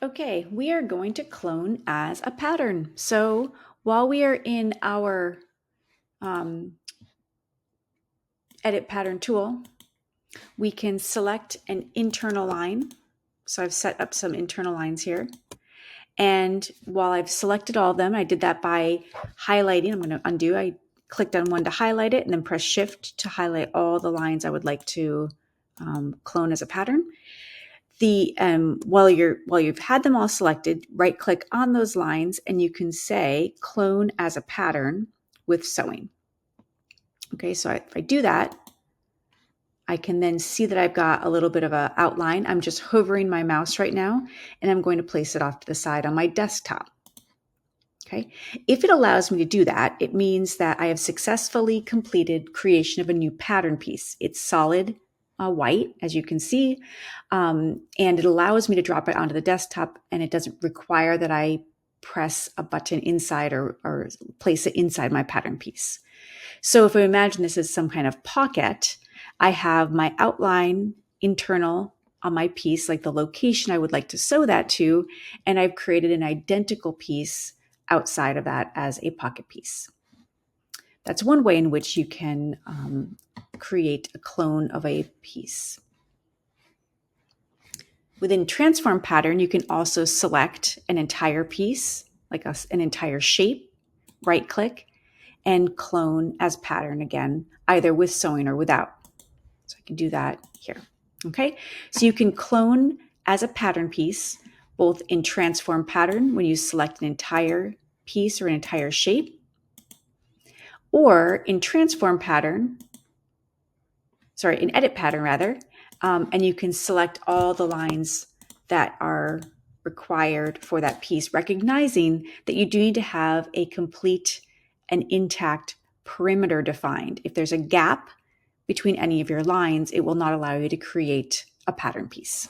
Okay, we are going to clone as a pattern. So while we are in our um, edit pattern tool, we can select an internal line. So I've set up some internal lines here. And while I've selected all of them, I did that by highlighting. I'm going to undo. I clicked on one to highlight it and then press shift to highlight all the lines I would like to clone as a pattern. While you've had them all selected, right click on those lines and you can say clone as a pattern with sewing. Okay, so if I do that, I can then see that I've got a little bit of an outline. I'm just hovering my mouse right now and I'm going to place it off to the side on my desktop. Okay, if it allows me to do that, it means that I have successfully completed creation of a new pattern piece. It's solid white, as you can see, and it allows me to drop it onto the desktop, and it doesn't require that I press a button inside or place it inside my pattern piece. So if we imagine this as some kind of pocket, I have my outline internal on my piece, like the location I would like to sew that to, and I've created an identical piece outside of that as a pocket piece. That's one way in which you can create a clone of a piece. Within transform pattern, you can also select an entire piece, like an entire shape, right click, and clone as pattern again, either with sewing or without. So I can do that here. Okay, so you can clone as a pattern piece, both in transform pattern when you select an entire piece or an entire shape, or in transform pattern, in edit pattern rather, and you can select all the lines that are required for that piece, recognizing that you do need to have a complete and intact perimeter defined. If there's a gap between any of your lines, it will not allow you to create a pattern piece.